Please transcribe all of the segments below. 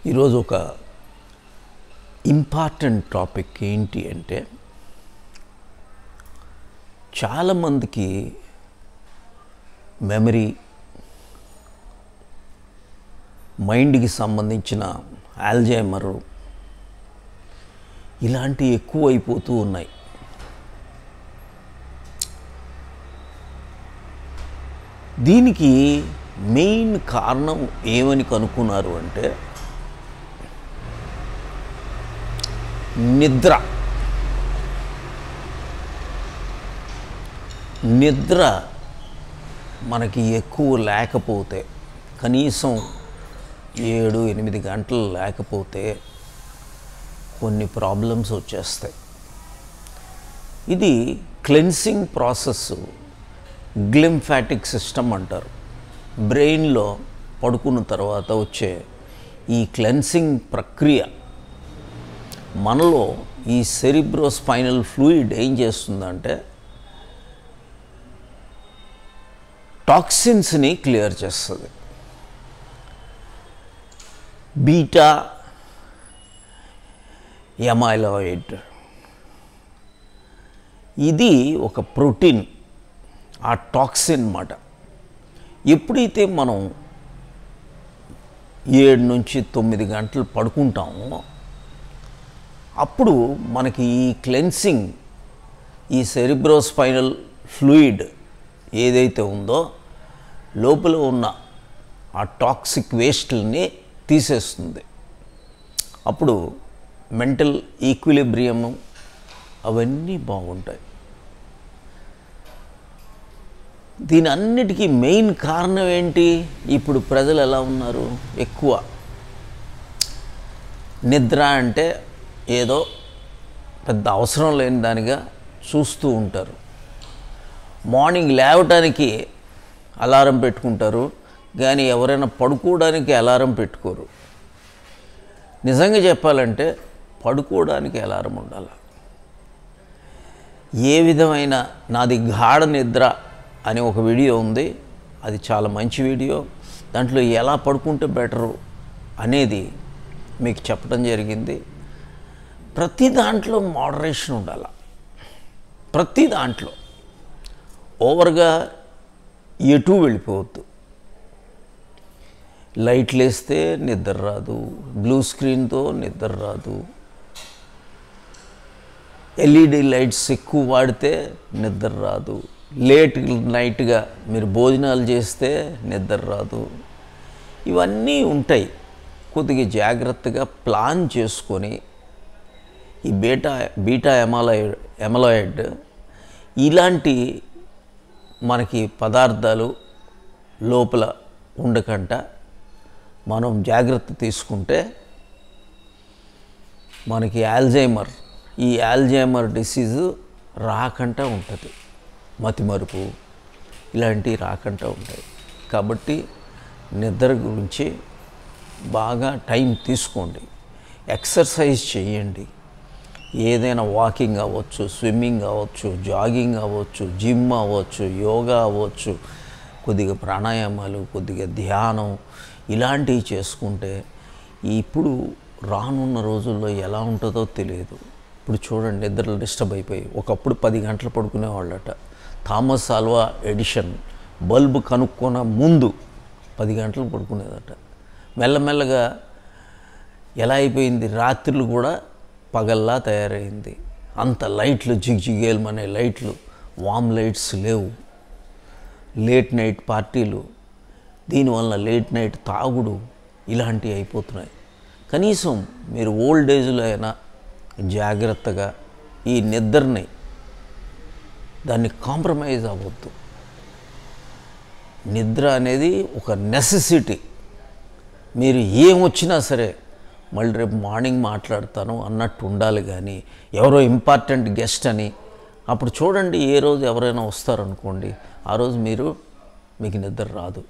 ఈరోజు ఒక important topic ఏంటి అంటే, చాలామందికి మెమరీ, మైండ్కి సంబంధించిన ఆల్జైమర్ ఇలాంటివి ఎక్కువ అయిపోతూ ఉన్నాయి. దీనికి మెయిన్ కారణం ఏమని కనుక్కున్నారు అంటే నిద్ర మనకి ఎక్కువ లేకపోతే, కనీసం 7-8 గంటలు లేకపోతే కొన్ని ప్రాబ్లమ్స్ వచ్చేస్తాయి. ఇది క్లెన్సింగ్ ప్రాసెస్, గ్లింఫాటిక్ సిస్టమ్ అంటారు. బ్రెయిన్లో పడుకున్న తర్వాత వచ్చే ఈ క్లెన్సింగ్ ప్రక్రియ మనలో ఈ సెరిబ్రోస్పైనల్ ఫ్లూయిడ్ ఏం చేస్తుందంటే టాక్సిన్స్ని క్లియర్ చేస్తుంది. బీటా ఎమైలాయిడ్ ఇది ఒక ప్రోటీన్, ఆ టాక్సిన్ మాట. ఎప్పుడైతే మనం 7-9 గంటలు పడుకుంటామో అప్పుడు మనకి ఈ క్లెన్సింగ్, ఈ సెరిబ్రోస్పైనల్ ఫ్లూయిడ్ ఏదైతే ఉందో లోపల ఉన్న ఆ టాక్సిక్ వేస్ట్ని తీసేస్తుంది. అప్పుడు మెంటల్ ఈక్విలిబ్రియము అవన్నీ బాగుంటాయి. దీని అన్నిటికీ మెయిన్ కారణం ఏంటి? ఇప్పుడు ప్రజలు ఎలా ఉన్నారు, ఎక్కువ నిద్ర అంటే ఏదో పెద్ద అవసరం లేని దానిగా చూస్తూ ఉంటారు. మార్నింగ్ లేవటానికి అలారం పెట్టుకుంటారు, కానీ ఎవరైనా పడుకోవడానికి అలారం పెట్టుకోరు. నిజంగా చెప్పాలంటే పడుకోవడానికి అలారం ఉండాలి. ఏ విధమైన, నాది గాఢ నిద్ర అని ఒక వీడియో ఉంది, అది చాలా మంచి వీడియో. దాంట్లో ఎలా పడుకుంటే బెటరు అనేది మీకు చెప్పడం జరిగింది. ప్రతి దాంట్లో మోడరేషన్ ఉండాలి. ప్రతి దాంట్లో ఓవర్గా ఎటు వెళ్ళిపోవద్దు. లైట్లు వేస్తే నిద్ర రాదు, బ్లూ స్క్రీన్తో నిద్ర రాదు, ఎల్ఈడి లైట్స్ ఎక్కువ వాడితే నిద్ర రాదు, లేట్ నైట్గా మీరు భోజనాలు చేస్తే నిద్ర రాదు. ఇవన్నీ ఉంటాయి. కొద్దిగా జాగ్రత్తగా ప్లాన్ చేసుకొని ఈ బీటా ఎమైలాయిడ్ ఇలాంటి మనకి పదార్థాలు లోపల ఉండకుండా మనం జాగ్రత్త తీసుకుంటే మనకి ఈ ఆల్జైమర్ డిసీజు రాకుండా ఉంటుంది. మతిమరుపు ఇలాంటివి రాకుండా ఉంటాయి. కాబట్టి నిద్ర గురించి బాగా టైం తీసుకోండి. ఎక్సర్సైజ్ చేయండి. ఏదైనా వాకింగ్ అవ్వచ్చు, స్విమ్మింగ్ అవ్వచ్చు, జాగింగ్ అవ్వచ్చు, జిమ్ అవ్వచ్చు, యోగా అవ్వచ్చు, కొద్దిగా ప్రాణాయామాలు, కొద్దిగా ధ్యానం ఇలాంటివి చేసుకుంటే ఇప్పుడు రానున్న రోజుల్లో ఎలా ఉంటుందో తెలియదు. ఇప్పుడు చూడండి, నిద్రలు డిస్టర్బ్ అయిపోయి ఒకప్పుడు 10 గంటలు పడుకునేవాళ్ళట. థామస్ ఆల్వా ఎడిషన్ బల్బు కనుక్కున్న ముందు 10 గంటలు పడుకునేదట. మెల్లమెల్లగా ఎలా అయిపోయింది, రాత్రులు కూడా పగల్లా తయారైంది. అంత లైట్లు, జిగ్జిగేల్మనే లైట్లు, వామ్ లైట్స్ లేవు. లేట్ నైట్ పార్టీలు, దీనివల్ల లేట్ నైట్ తాగుడు ఇలాంటివి అయిపోతున్నాయి. కనీసం మీరు ఓల్డ్ ఏజ్లో అయినా జాగ్రత్తగా ఈ నిద్రని దాన్ని కాంప్రమైజ్ అవ్వద్దు. నిద్ర అనేది ఒక నెసెసిటీ. మీరు ఏమొచ్చినా సరే మళ్ళీ రేపు మార్నింగ్ మాట్లాడతాను అన్నట్టు ఉండాలి. కానీ ఎవరో ఇంపార్టెంట్ గెస్ట్ అని అప్పుడు చూడండి, ఏ రోజు ఎవరైనా వస్తారనుకోండి, ఆ రోజు మీకు నిద్ర రాదు.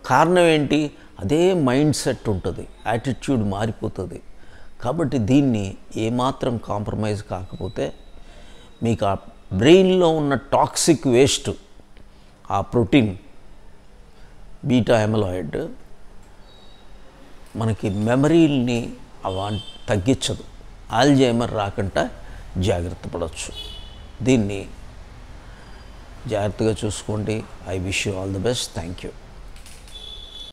కారణం ఏంటి? అదే మైండ్ సెట్ ఉంటుంది, యాటిట్యూడ్ మారిపోతుంది. కాబట్టి దీన్ని ఏమాత్రం కాంప్రమైజ్ కాకపోతే మీకు ఆ బ్రెయిన్లో ఉన్న టాక్సిక్ వేస్ట్, ఆ ప్రోటీన్ బీటా ఎమైలాయిడ్ మనకి మెమరీల్ని తగ్గించదు. ఆల్జైమర్ రాకుండా జాగ్రత్త పడవచ్చు. దీన్ని జాగ్రత్తగా చూసుకోండి. I wish you all the best. Thank you.